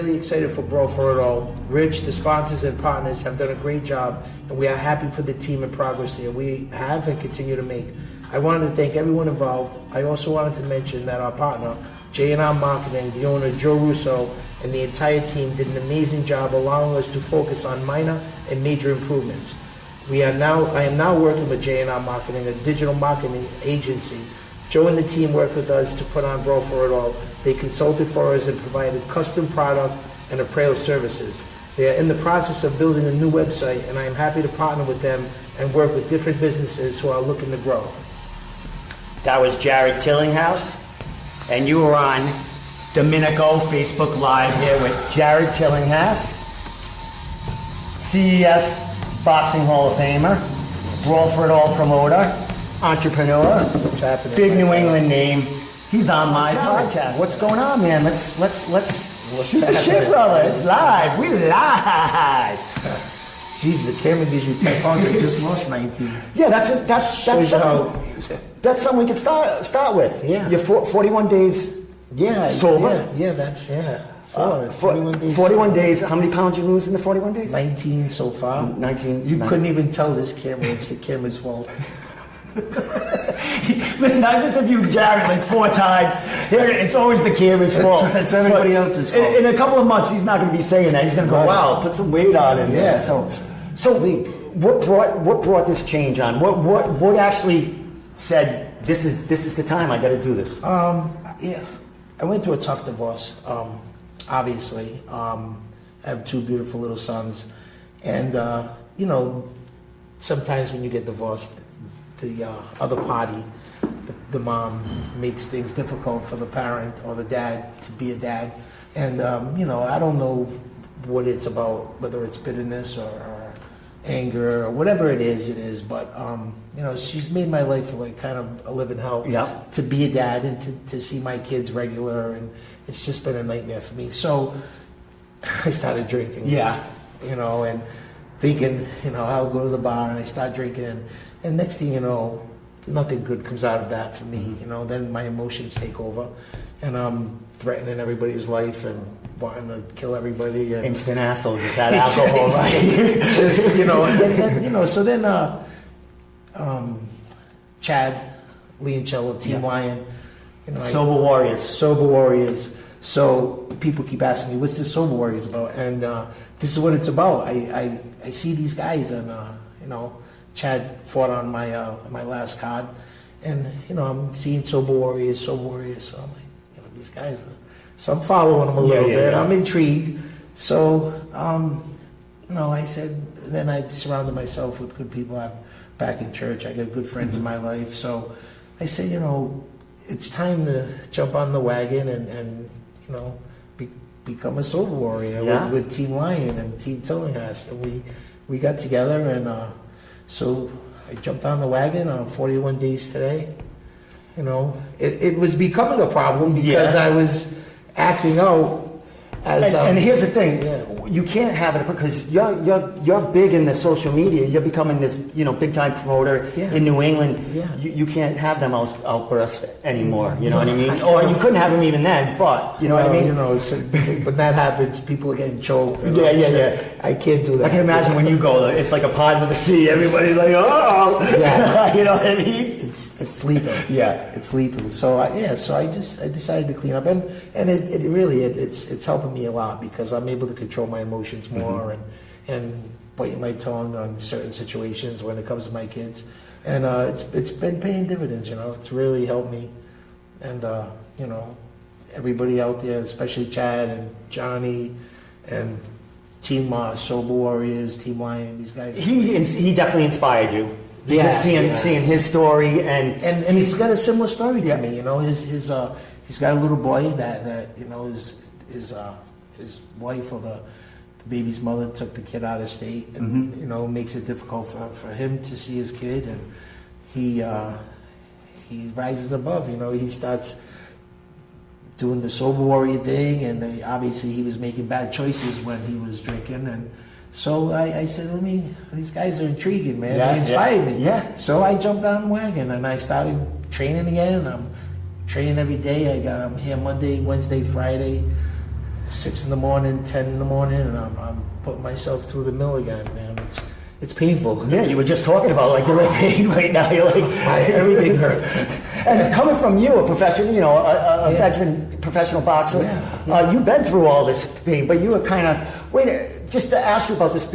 really excited for Brawl For It All. Rich, the sponsors and partners have done a great job, and we are happy for the team and progress that we have and continue to make. I wanted to thank everyone involved. I also wanted to mention that our partner, J&R Marketing, the owner Joe Russo, and the entire team did an amazing job allowing us to focus on minor and major improvements. I am now working with J&R Marketing, a digital marketing agency. Joe and the team worked with us to put on Brawl For It All. They consulted for us and provided custom product and apparel services. They are in the process of building a new website, and I am happy to partner with them and work with different businesses who are looking to grow. That was Jarrod Tillinghast, and you were on Domenico Facebook Live here with Jarrod Tillinghast, CES Boxing Hall of Famer, Brawl For It All promoter, entrepreneur, What's happening? big New England name. He's on my podcast. What's going on, man? Let's shoot the shit, brother. It's live. We live. Jesus, the camera gives you 10 pounds. I just lost 19. Yeah, that's something we could start with. Yeah. You're 41 days. Yeah, sober. Yeah, that's 41 days. 41 days. How many pounds you lose in the 41 days? 19 so far. 19. You couldn't even tell this camera. It's the camera's fault. Listen, I've interviewed Jarrod like 4 times. It's always the camera's fault. It's everybody else's fault. In a couple of months, he's not going to be saying that. He's going to go, wow, put some weight on it. Yeah. So what brought this change on? What actually said this is the time I got to do this? Yeah, I went through a tough divorce. Obviously, I have 2 beautiful little sons, and sometimes when you get divorced, the other party, the mom, makes things difficult for the parent or the dad to be a dad. And, I don't know what it's about, whether it's bitterness or anger or whatever it is. But, she's made my life like kind of a living hell to be a dad and to see my kids regular. And it's just been a nightmare for me. So I started drinking. Yeah. And thinking, I'll go to the bar, and I start drinking. And next thing you know, nothing good comes out of that for me. Then my emotions take over, and I'm threatening everybody's life and wanting to kill everybody. And instant asshole, just had alcohol, right? It's just, So then, Chad, Leoncello, Team Lion, Sober Warriors. Sober Warriors. So people keep asking me, what's this Sober Warriors about? And this is what it's about. I see these guys, and Chad fought on my my last card, and I'm seeing Sober Warriors. So I'm like, these guys. So I'm following them a little bit. I'm intrigued. So I said. Then I surrounded myself with good people. I'm back in church. I got good friends in my life. So I said, it's time to jump on the wagon and become a Sober Warrior with Team Lion and Team Tillinghast. And we got together, and so I jumped on the wagon on 41 days today. It was becoming a problem because I was acting out as... And here's the thing, you can't have it because you're big in the social media. You're becoming this, big time promoter in New England. Yeah. You can't have them outbursts anymore. You know what I mean? Or you couldn't have them even then. But you know what I mean? When that happens, people are getting choked. Yeah. I can't do that. I can imagine when you go, it's like a pond with the sea. Everybody's like, oh, you know what I mean? It's lethal. Yeah, it's lethal. So I decided to clean up, and it really it's helping me a lot because I'm able to control my emotions more and biting my tongue on certain situations when it comes to my kids, and it's been paying dividends. It's really helped me, and everybody out there, especially Chad and Johnny and Team Sober Warriors, Team Lion, these guys. He definitely inspired you. Because seeing his story and he's got a similar story to me. He's got a little boy that his wife or the baby's mother took the kid out of state, and makes it difficult for him to see his kid, and he rises above. He starts doing the Sober Warrior thing, and obviously he was making bad choices when he was drinking, and so I said, these guys are intriguing, man. They inspired me. Yeah. So I jumped on the wagon and I started training again. I'm training every day. I'm here Monday, Wednesday, Friday, 6 in the morning, 10 in the morning, and I'm putting myself through the mill again, man. It's painful. Yeah, you were just talking about like you're in pain right now. You're like everything hurts. And coming from you, a professional, you know, a veteran professional boxer, you've been through all this pain, but you were kind of just to ask you about this,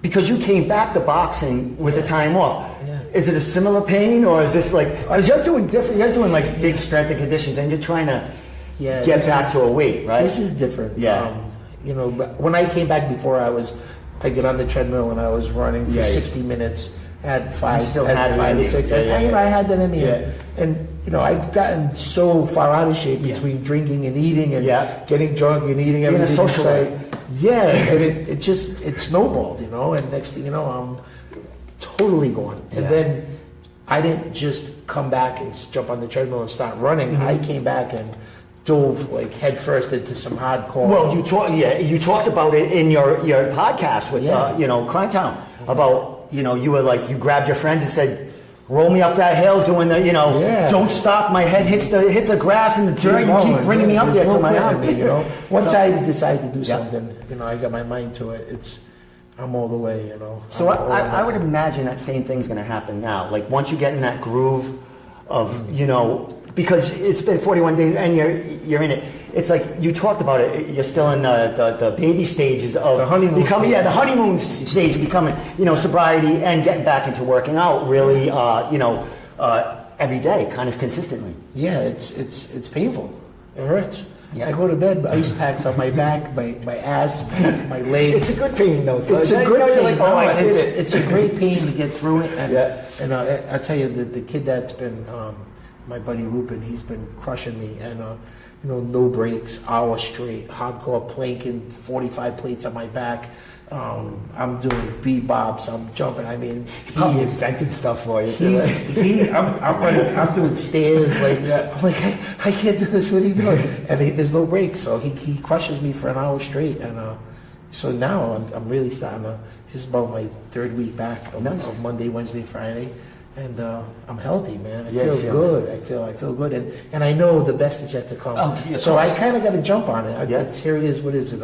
because you came back to boxing with the time off. Yeah. Is it a similar pain, or is this like you're doing different? You're doing like big strength and conditions, and you're trying to get back to a weight, right? This is different. Yeah. You know, but when I came back before, I get on the treadmill and I was running for 60 minutes at 5 or 6. I had that in me. And you know, I've gotten so far out of shape between drinking and eating and getting drunk and eating everything. In a social way. Yeah, and it snowballed, you know, and next thing you know, I'm totally gone. And then I didn't just come back and jump on the treadmill and start running. I came back and dove like headfirst into some hardcore. Well, you talked about it in your podcast with you know, CrimeTown, about, you know, you grabbed your friends and said, roll me up that hill doing the, you know, don't stop, my head hit the grass and the dirt, you keep bringing me up there to my arm. You know, once I decide to do something, you know, I got my mind to it. I'm all the way, you know. So I would imagine that same thing's going to happen now. Like once you get in that groove of, you know, because it's been 41 days and you're in it. It's like you talked about it. You're still in the baby stages of the honeymoon becoming, the honeymoon stage of becoming, you know, sobriety and getting back into working out really, you know, every day, kind of consistently. Yeah, it's painful. It hurts. Yeah. I go to bed, ice packs on my back, my ass, my legs. It's a good pain, though. It's a good pain. Like, oh, I did it. It's a great pain to get through it. And I tell you, the kid that's been my buddy Rupin, he's been crushing me, and you know, no breaks, hour straight, hardcore planking, 45 plates on my back. I'm doing bebops, I'm jumping. I mean, he invented stuff for you. I'm running, I'm doing stairs. Like I'm like, I can't do this. What are you doing? And there's no break, so he crushes me for an hour straight. And so now I'm really starting to. This is about my third week back of Monday, Wednesday, Friday. And I'm healthy, man. I feel good. I feel good, and I know the best is yet to come. So I kind of got to jump on it. Here it is. What is it?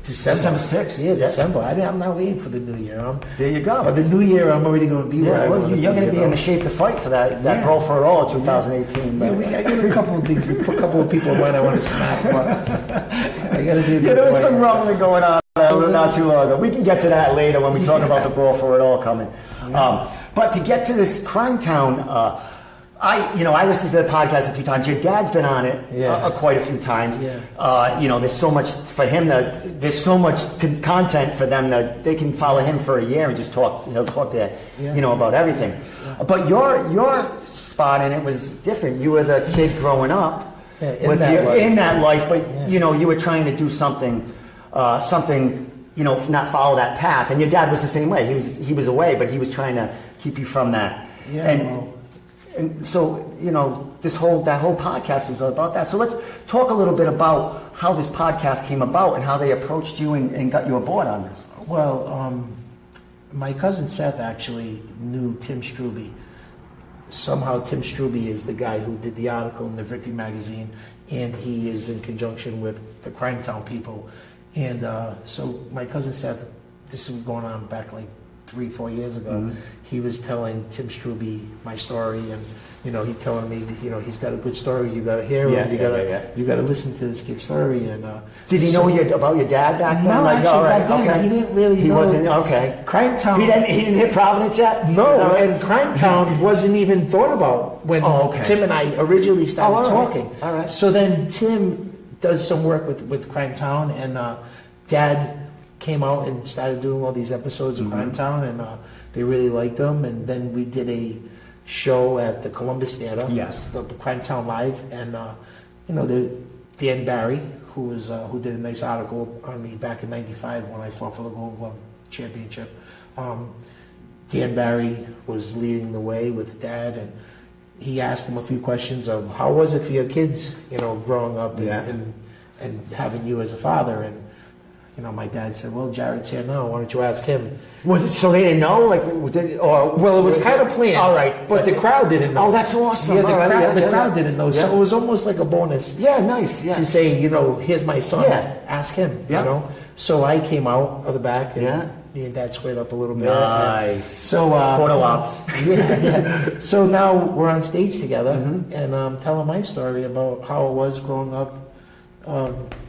December 6th. Yeah, December. I'm not waiting for the new year. There you go. But the new year, I'm already going to be where I want to be. You're going to be in the shape to fight for that Brawl For It All 2018. I got a couple of things, a couple of people of mine I want to smack, but I got to do. There was some rumbling going on not too long ago. We can get to that later when we talk about the Brawl For It All coming. But to get to this CrimeTown, I listened to the podcast a few times. Your dad's been on it quite a few times. You know, there's so much for him there's so much content for them that they can follow him for a year and just talk. He'll talk there, you know, about everything. But your spot in it was different. You were the kid growing up in that life, but you know, you were trying to do something, you know, not follow that path. And your dad was the same way. He was away, but he was trying to keep you from that. And so, you know, that whole podcast was about that. So let's talk a little bit about how this podcast came about and how they approached you and got you aboard on this. Well, my cousin Seth actually knew Tim Struby. Somehow Tim Struby is the guy who did the article in the Victory magazine, and he is in conjunction with the CrimeTown people. And so my cousin Seth, this was going on back like 3-4 years ago, he was telling Tim Struby my story, and you know, he telling me, you know, he's got a good story. You got to hear him. You got to listen to this kid's story. And did he know about your dad back then? No, actually, back then he didn't really. He wasn't okay. CrimeTown. He didn't hit Providence yet. No, and CrimeTown wasn't even thought about when Tim and I originally started talking. All right. So then Tim does some work with CrimeTown, and Dad came out and started doing all these episodes of CrimeTown, and they really liked them. And then we did a show at the Columbus Theater, the CrimeTown Live, and you know, Dan Barry, who did a nice article on me back in '95 when I fought for the Golden Glove Championship. Dan Barry was leading the way with Dad, and he asked him a few questions of how was it for your kids, you know, growing up and having you as a father. And my dad said, well, Jarrod's here now. Why don't you ask him? Was it so they didn't know? Like, Well, it was kind of planned. All right, but the crowd didn't know. Oh, that's awesome. Yeah, All right, the crowd didn't know. So it was almost like a bonus. Yeah, nice. Yeah. To say, here's my son. Yeah. Ask him. Yeah. So I came out of the back, and Yeah. me and Dad squared up a little bit. Nice. So photo ops. Yeah. So now we're on stage together, Mm-hmm. and I'm telling my story about how it was growing up.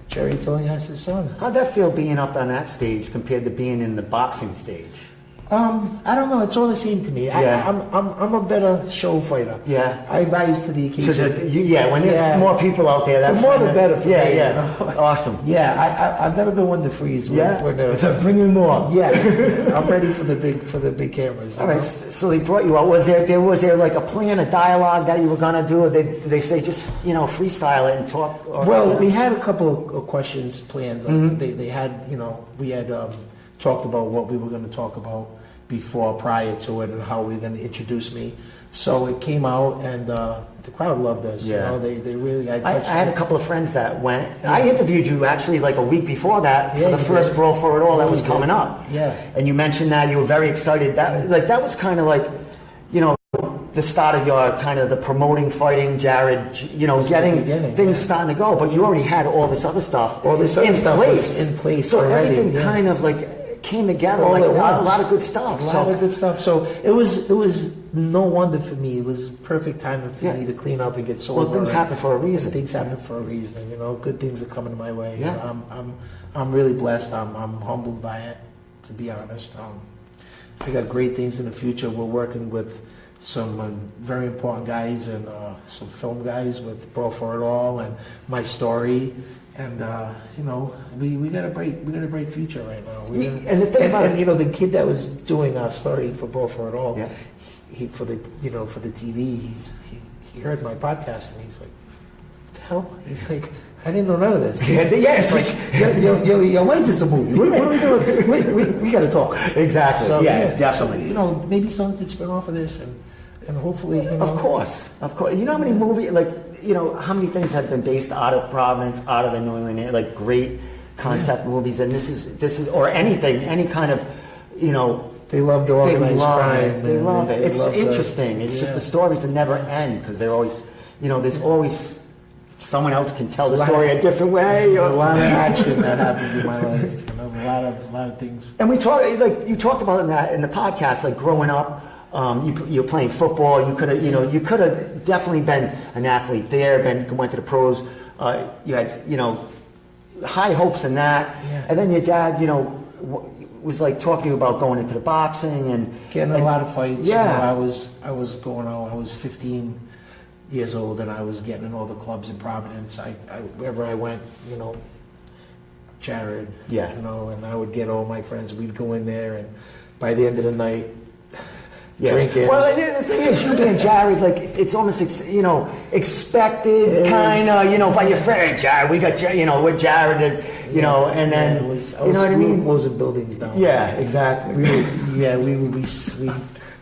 Jarrod Tillinghast's son. How'd that feel being up on that stage compared to being in the boxing stage? I don't know. It's all the same to me. Yeah. I'm a better show fighter. Yeah. I rise to the occasion. So when there's more people out there, that's the more the better for me. Yeah. Awesome. Yeah, I've never been one to freeze. So bring me more. Yeah, I'm ready for the big cameras. All right. So they brought you out. Was there like a plan, a dialogue that you were gonna do, or did they say just freestyle it and talk? Well, we had a couple of questions planned. Mm-hmm. They had we had talked about what we were going to talk about prior to it, and how we were going to introduce me. So it came out, and the crowd loved us. Yeah. They really. I had a couple of friends that went. Yeah. I interviewed you actually like a week before that for the first Brawl For It All that was coming up. Yeah. And you mentioned that you were very excited. That was kind of like, the start of your kind of the promoting, fighting, Jarrod, getting things starting to go. But you already had all this other stuff. All this other stuff was in place. So already, everything kind of like came together, like a lot of good stuff. A lot of good stuff. So it was no wonder for me. It was perfect timing for me to clean up and get sober. Well, things happen for a reason. Things happen for a reason. Good things are coming my way. Yeah. I'm really blessed. I'm humbled by it, to be honest. I got great things in the future. We're working with some very important guys and some film guys with Brawl For It All and My Story. And we got a bright future right now. And the thing about the kid that was doing our story for Brawl For It All, he for the TV, he heard my podcast and he's like, "What the hell?" He's like, "I didn't know none of this." It's like your life is a movie. What are we doing? We got to talk. Exactly. So, definitely. So, maybe something could spin off of this, and hopefully, Of course. You know how many movies how many things have been based out of Providence, out of the New England area, like great concept movies, and this is or anything, any kind of, they love the organized crime. They love it. It's interesting. It's just the stories that never end because they're always, there's always someone else can tell the story a different way. A lot of action that happened in my life. A lot of things. And you talked about in the podcast, like growing up. You're playing football. You could have definitely been an athlete there. Went to the pros. You had high hopes in that. Yeah. And then your dad, was like talking about going into the boxing and getting a lot of fights. Yeah. I was going out. I was 15 years old, and I was getting in all the clubs in Providence. Wherever I went, Jarrod. Yeah. And I would get all my friends. We'd go in there, and by the end of the night. Yeah. Drinking. Well, the thing is, you being Jarrod, like it's almost expected, kind of, by your friend. Jarrod, we got we're Jarrod, and then what I mean. We were closing buildings down. Yeah, exactly. We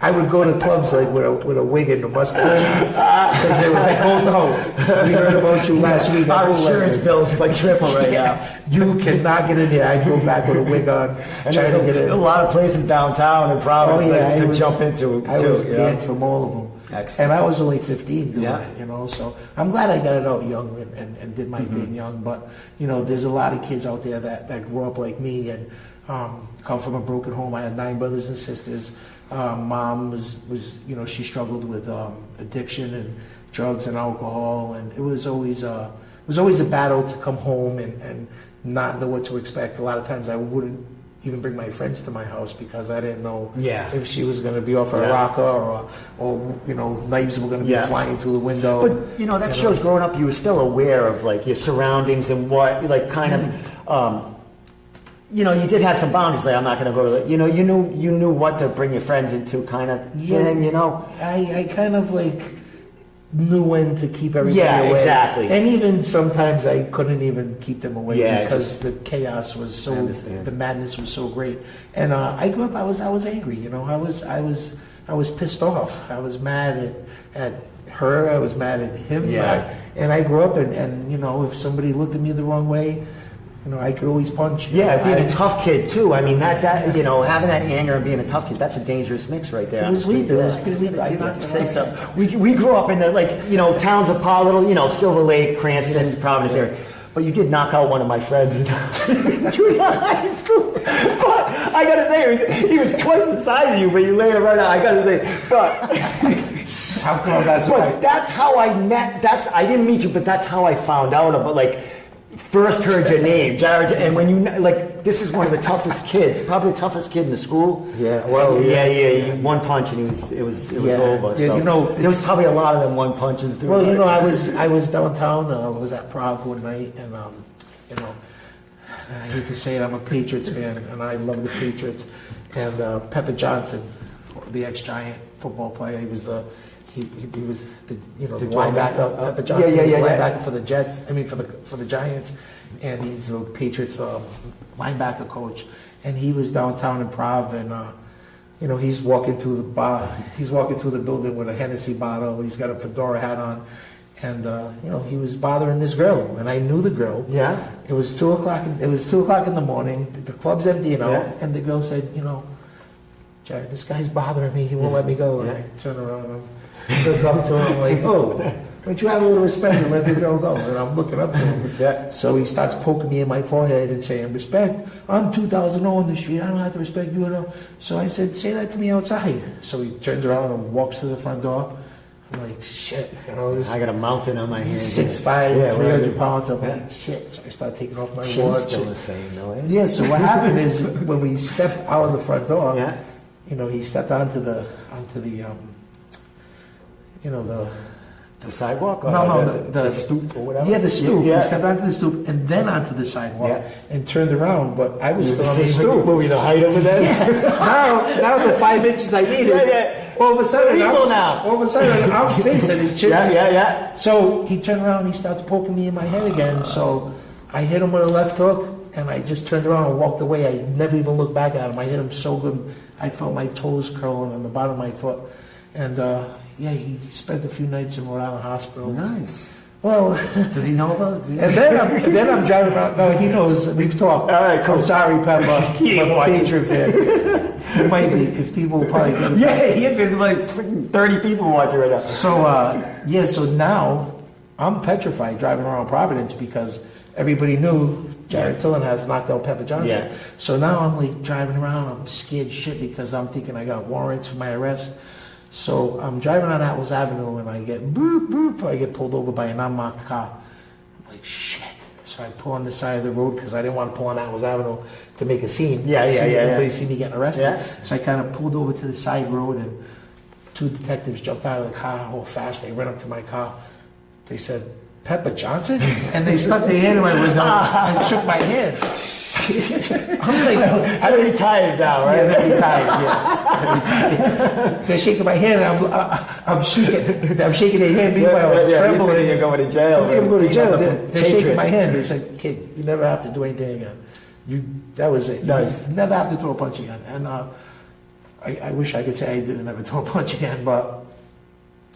I would go to clubs like with a wig and a mustache because they were like, "Oh no, we heard about you last week." Our insurance bill is like triple right now. You cannot get in there. I'd go back with a wig on, and trying to get in. A lot of places downtown in Providence to jump into. I was banned from all of them. Excellent. And I was only 15 doing it, so I'm glad I got it out young and did my thing young. But, there's a lot of kids out there that grew up like me and come from a broken home. I had 9 brothers and sisters. Mom was she struggled with addiction and drugs and alcohol, and it was always a battle to come home and not know what to expect. A lot of times I wouldn't even bring my friends to my house because I didn't know if she was going to be off a rocker or knives were going to be flying through the window. But that shows growing up you were still aware of like your surroundings and what you did have some boundaries. Like I'm not going to go to you knew what to bring your friends into kind of thing. I kind of like knew when to keep everybody away. Exactly. And even sometimes I couldn't even keep them away because the chaos was the madness was so great. And I grew up. I was angry. I was pissed off. I was mad at her. I was mad at him. Yeah. And I grew up and if somebody looked at me the wrong way, I could always punch. Yeah, being a tough kid too. I mean, that having that anger and being a tough kid, that's a dangerous mix right there. It was lethal. It was pretty lethal. I did not say so. We grew up in the towns of little Silver Lake, Cranston, Providence area. But you did knock out one of my friends in junior high school. But I gotta say, he was twice the size of you, but you laid him right out. I gotta say, but how come that's but that's how I met. I didn't meet you, but that's how I found out about first heard your name, Jarrod. And when you this is one of the toughest kids, probably the toughest kid in the school. Yeah, well, yeah. One punch and it was over. Yeah, so there was probably a lot of them one punches too. Well, I was downtown. I was at Prov one night, and I hate to say it, I'm a Patriots fan, and I love the Patriots. And Pepper Johnson, the ex-Giant football player, he was the linebacker. Pepper Johnson, linebacker for the Jets. I mean, for the Giants, and he's the Patriots linebacker coach. And he was downtown in Prov, and he's walking through the bar. He's walking through the building with a Hennessy bottle. He's got a fedora hat on. And he was bothering this girl, and I knew the girl. Yeah. It was 2:00. It was 2:00 in the morning. The club's empty, and the girl said, Jarrod, this guy's bothering me. He won't let me go. And I turn around and look up to him like, oh, don't you have a little respect and let the girl go? And I'm looking up to him. Yeah. So he starts poking me in my forehead and saying, respect. I'm 2000 on the street. I don't have to respect you. So I said, say that to me outside. So he turns around and walks to the front door. I'm like, shit, I got a mountain on my hand. 6'5", 300 pounds. I'm like, shit. So I start taking off my watch. Still the same, though. Yeah. So what happened is when we stepped out of the front door, he stepped onto the the sidewalk? The stoop or whatever? Yeah, the stoop. Yeah. He stepped onto the stoop and then onto the sidewalk and turned around, but I was still on the stoop. Were we the height over there? Now the 5 inches I needed. Yeah. All of a sudden, I'm facing his chin. Yeah. So he turned around and he starts poking me in my head again. So I hit him with a left hook and I just turned around and walked away. I never even looked back at him. I hit him so good, I felt my toes curling on the bottom of my foot. And he spent a few nights in Rhode Island Hospital. Nice. Well, does he know about it? And then I'm driving around. No, he knows. We've talked. All right, cool. I'm sorry, Pepper. He ain't watching. Patriot fan. He might be because people will probably get. Yeah, he is. There's like freaking 30 people watching right now. So so now I'm petrified driving around Providence because everybody knew Jarrod Tillinghast knocked out Pepper Johnson. Yeah. So now I'm like driving around. I'm scared shit because I'm thinking I got warrants for my arrest. So I'm driving on Atlas Avenue and I get boop, boop. I get pulled over by an unmarked car. I'm like, shit. So I pull on the side of the road because I didn't want to pull on Atlas Avenue to make a scene. Everybody see me getting arrested. Yeah. So I kind of pulled over to the side road and 2 detectives jumped out of the car all fast. They ran up to my car. They said, Pepper Johnson? And they stuck their hand in my window and shook my hand. I'm like, I'm retired now, right? Yeah, they're retired. They're shaking my hand, and I'm shaking their hand. Meanwhile, I'm trembling. You're going to jail. I think I'm going to jail. They're shaking my hand. They said, "Kid, you never have to do anything again. That was it. Nice. You never have to throw a punch again." And I wish I could say I didn't ever throw a punch again, but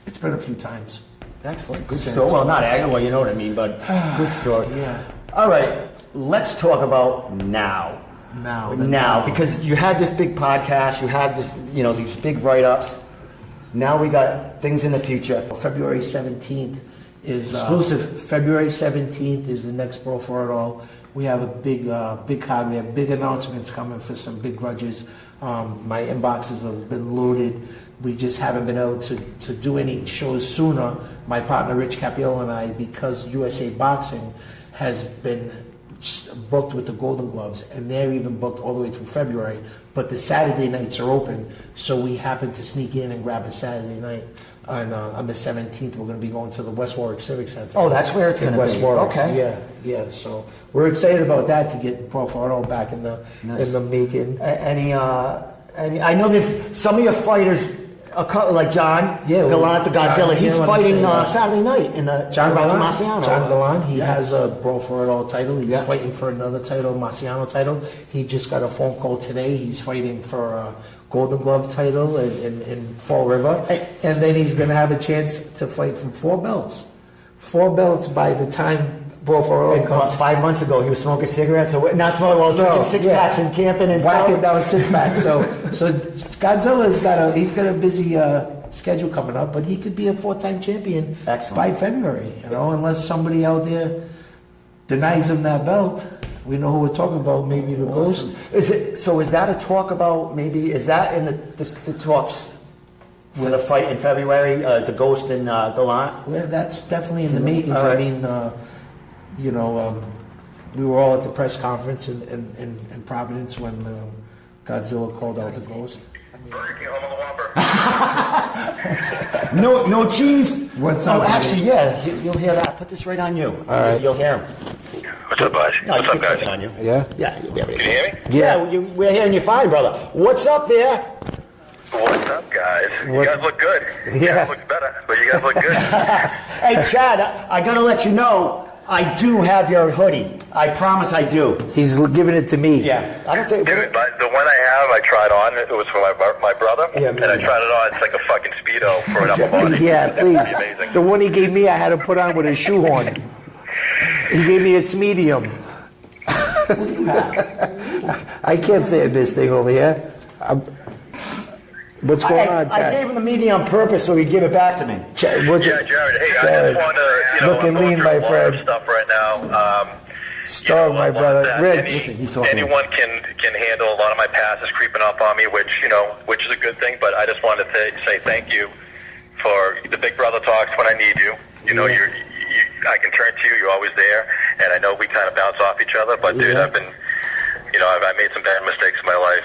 it's been a few times. Excellent. Good story. Well, not well, you know what I mean, but good story. Yeah. All right. Let's talk about now. Now, because you had this big podcast, you had this, these big write-ups. Now we got things in the future. February 17th is exclusive. February 17th is the next Brawl For It All. We have a big card. We have big announcements coming for some big grudges. My inboxes have been loaded. We just haven't been able to do any shows sooner. My partner Rich Capello and I, because USA Boxing has been booked with the Golden Gloves, and they're even booked all the way through February, but the Saturday nights are open, so we happened to sneak in and grab a Saturday night. On the 17th, we're going to be going to the West Warwick Civic Center. Oh, that's where it's going to be. West Warwick. Okay. Yeah. So we're excited about that to get Brawl For It All back in the making. I know there's some of your fighters. Like John Gallant, the Godzilla, he's fighting Saturday night in the John Marciano. Gallant, he has a Brawl For It All title. He's fighting for another title, Marciano title. He just got a phone call today. He's fighting for a Golden Glove title in Fall River. And then he's going to have a chance to fight for 4 belts. 4 belts by the time Brawl For It All comes. 5 months ago, he was smoking cigarettes, or not smoking, well, drinking six-packs and camping and whacking stuff. down 6-pack. So Godzilla's got a busy schedule coming up, but he could be a 4-time champion by February. Unless somebody out there denies him that belt. We know who we're talking about. Maybe the Ghost. Is that a talk about? Maybe is that in the talks for the fight in February? The Ghost and Gallant. Well, that's definitely in the making. I mean, we were all at the press conference in Providence when Godzilla called out the Ghost. Burger King, home of the Whopper. No cheese. What's up? Oh, actually, yeah, you'll hear that. Put this right on you. All right. You'll hear him. What's up, guys? No, What's up, guys? On you. Yeah. Yeah, you'll be able to. Can you hear me? Yeah, we're hearing you fine, brother. What's up there? What's up, guys? You guys look good. You Yeah. guys look better, but you guys look good. Hey, Chad, I gotta let you know, I do have your hoodie. I promise I do. He's giving it to me. Yeah. I don't think. Dude, but the one I have, I tried on. It was for my brother, and I tried it on. It's like a fucking Speedo for an upper body. Yeah, please. It's amazing. The one he gave me, I had to put on with a shoehorn. He gave me a medium. I can't fit this thing over here. What's going on, I Chad? gave him the media on purpose so he'd give it back to me. What's Yeah, it? Jared. Hey, Jared, I just want to, looking I'm going lean, through my a lot friend. of stuff right now. Strong, my brother. Rich. Anyone can handle a lot of my passes creeping up on me, which is a good thing. But I just wanted to say thank you for the big brother talks when I need you. I can turn to you. You're always there, and I know we kind of bounce off each other. But dude, I've been, I've made some bad mistakes in my life,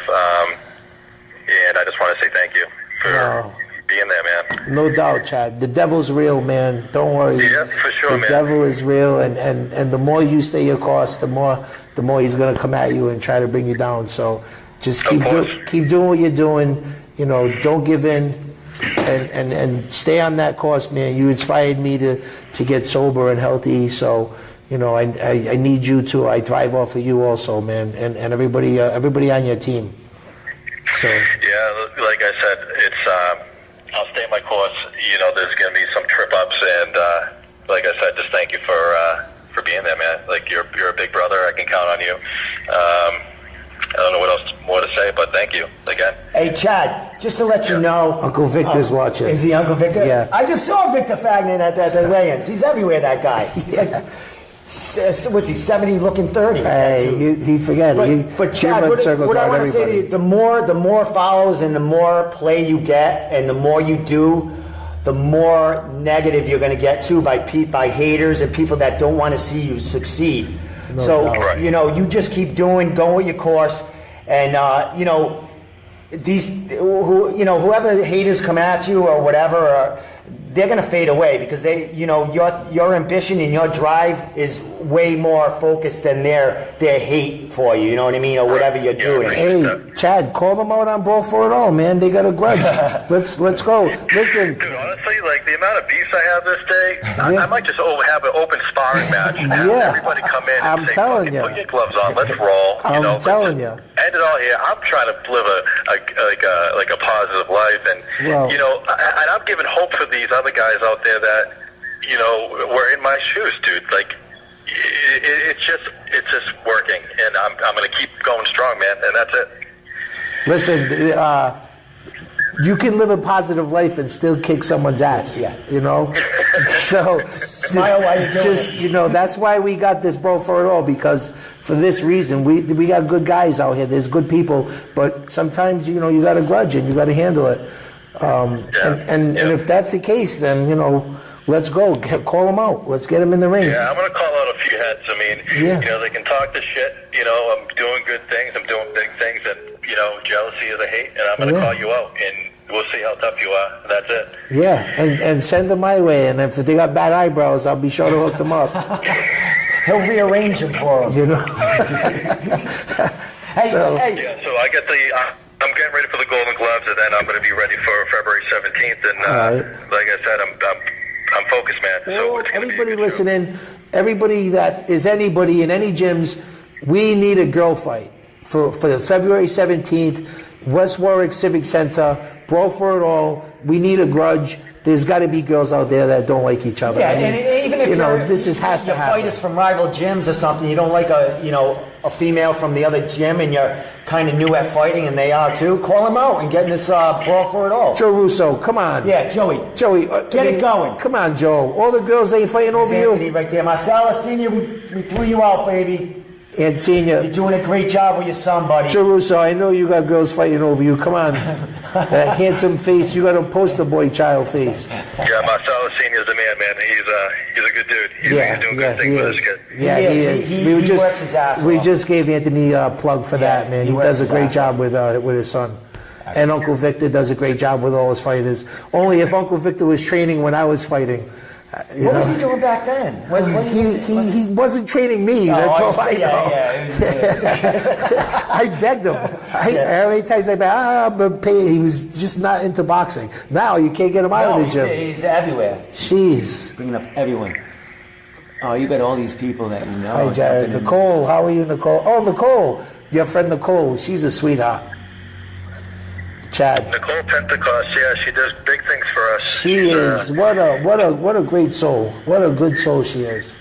and I just want to say thank you for being there, man. No doubt, Chad. The devil's real, man. Don't worry. Yeah, for sure, man. The devil is real, and the more you stay your course, the more he's going to come at you and try to bring you down. So just keep doing what you're doing. Don't give in, and stay on that course, man. You inspired me to get sober and healthy. So I need you to. I thrive off of you also, man, and everybody on your team. So yeah, like I said, it's. I'll stay my course. There's going to be some trip ups, and like I said, just thank you for being there, man. Like you're a big brother. I can count on you. I don't know what else more to say, but thank you again. Hey, Chad, just to let you know, Uncle Victor's watching. Is he Uncle Victor? Yeah. I just saw Victor Fagnan at the weigh-ins. He's everywhere, that guy. He's like, what's he, 70 looking 30? Hey, he forget. But Chad, what I want to say to you, the more follows and the more play you get and the more you do, the more negative you're going to get too by haters and people that don't want to see you succeed. No doubt. You just keep going with your course, and these whoever haters come at you or whatever, they're going to fade away because your ambition and your drive is way more focused than their hate for you. You know what I mean, or whatever you're doing. Hey, Chad, call them out on Brawl For It All, man. They got a grudge. Let's go. Listen. Dude, honestly, like the amount of beefs I have this day, I might just have an open sparring match. Everybody come in and say, put your gloves on, let's roll. I'm telling you. End it all here. I'm trying to live a positive life, and and I'm giving hope for these other guys out there that were in my shoes, dude. Like it's just working, and I'm going to keep going strong, man, and that's it. Listen, you can live a positive life and still kick someone's ass. Yeah. So smile while you're doing it. That's why we got this Brawl For It All, because for this reason we got good guys out here. There's good people, but sometimes you got a grudge and you got to handle it. And if that's the case, then let's go. Call them out. Let's get them in the ring. Yeah, I'm gonna call out a few heads. I mean, they can talk the shit. I'm doing good things. I'm doing big things, and jealousy is a hate. And I'm gonna call you out, and we'll see how tough you are. That's it. Yeah, and send them my way. And if they got bad eyebrows, I'll be sure to hook them up. He'll rearrange them for them. So I get I'm getting ready for the Golden Gloves, and then I'm going to be ready for February 17th. And like I said, I'm focused, man. So it's everybody listening, everybody that is anybody in any gyms, we need a girl fight for the February 17th, West Warwick Civic Center, Brawl For It All. We need a grudge. there's got to be girls out there that don't like each other. Yeah, I mean, and even if this has to happen. Fighters from rival gyms or something, you don't like a female from the other gym, and you're kind of new at fighting, and they are too. Call them out and get in this Brawl For It All. Joe Russo, come on. Yeah, Joey, get it going. Come on, Joe. All the girls ain't fighting over Anthony you. right there, Marcella Senior. We threw you out, baby. And Senior, you're doing a great job with your son, buddy. Joe Russo, I know you got girls fighting over you. Come on, that handsome face. You got a poster boy child face. Yeah, Marcelo Senior's the man. He's a good dude. He's doing good things for this kid. Yeah, he is. He works his ass off. We just gave Anthony a plug for that, man. He does a great job with his son. And Uncle Victor does a great job with all his fighters. Only if Uncle Victor was training when I was fighting. What was he doing back then? He wasn't training me. That's all I know. I begged him. How many times I begged, but he was just not into boxing. Now you can't get him out of the gym. He's everywhere. Jeez. Bringing up everyone. Oh, you got all these people that you know. Hi, Jared. Nicole, how are you, Nicole? Oh, Nicole. Your friend Nicole. She's a sweetheart. Chad. Nicole Pentecost, yeah, she does big things for us. She is. What a great soul. What a good soul she is.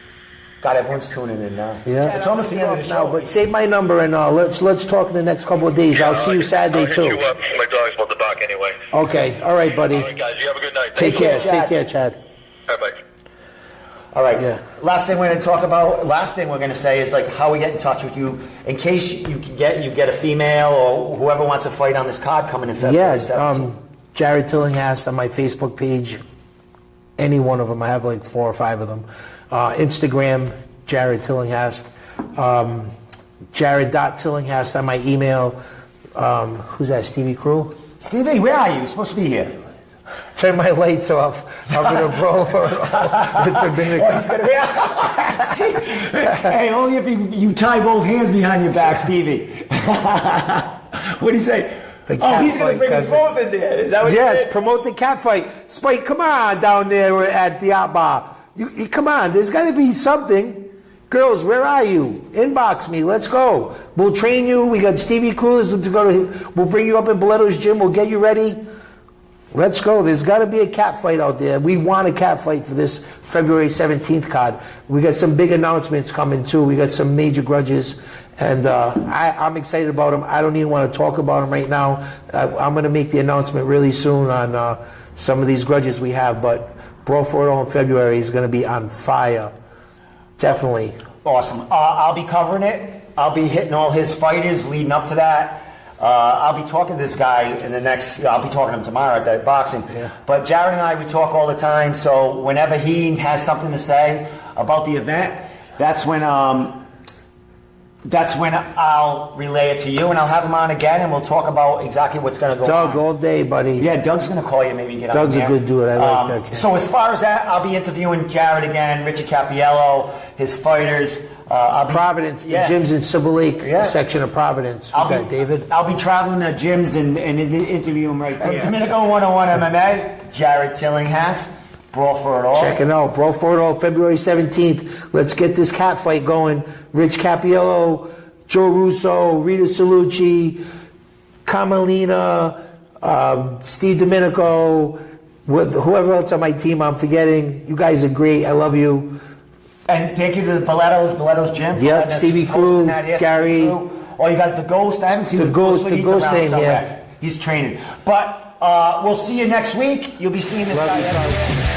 God, everyone's tuning in now. Yeah. It's almost the end of the show. Now, but save my number and let's talk in the next couple of days. I'll see you Saturday too. I'll hit you up. My dog's about to bark anyway. Okay. All right, buddy. All right, guys. You have a good night. Take care. Take care, Chad. Bye-bye. All right. Yeah. Last thing we're going to say is like how we get in touch with you in case you get a female or whoever wants to fight on this card coming in February 17th. Jarrod Tillinghast on my Facebook page. Any one of them. I have like 4 or 5 of them. Instagram, Jarrod Tillinghast. Jarrod.Tillinghast on my email. Who's that? Stevie Crew? Stevie, where are you? You're supposed to be here. Turn my lights off. I'm going to brawl for it all with Domenico. Hey, only if you tie both hands behind your back, Stevie. What do you say? He's going to bring us both in there. Is that what you said? Promote the cat fight. Spike, come on down there at the Art Bar. You come on. There's got to be something. Girls, where are you? Inbox me. Let's go. We'll train you. We got Stevie Cruz to go to. We'll bring you up in Belletto's gym. We'll get you ready. Let's go. There's got to be a cat fight out there. We want a cat fight for this February 17th card. We got some big announcements coming too. We got some major grudges, and I'm excited about them. I don't even want to talk about them right now. I'm going to make the announcement really soon on some of these grudges we have, but Brawl For It All in February is going to be on fire. Definitely. Awesome. I'll be covering it. I'll be hitting all his fighters leading up to that. I'll be talking to this guy in the next. I'll be talking to him tomorrow at that boxing. Yeah. But Jarrod and I, we talk all the time. So whenever he has something to say about the event, that's when I'll relay it to you, and I'll have him on again, and we'll talk about exactly what's going to go on. Doug, all day, buddy. Yeah, Doug's going to call you. Maybe get Doug's on there. a good dude. I like that kid. So as far as that, I'll be interviewing Jarrod again, Richard Capiello, his fighters. Providence, the gyms in Silver Lake section of Providence. Who's that, David? I'll be traveling to gyms and interview him right there. Domenico101mma, Jarrod Tillinghast, Brawl For It All. Check it out. Brawl For It All, February 17th. Let's get this cat fight going. Rich Capiello, Joe Russo, Rita Salucci, Carmelina, Steve Domenico, whoever else on my team I'm forgetting. You guys are great. I love you. And thank you to Belletto's gym. Yep, Stevie Crew, Gary. Oh, you guys, the Ghost. I haven't seen the Ghost, but he's around somewhere. He's training. But we'll see you next week. You'll be seeing this guy everywhere.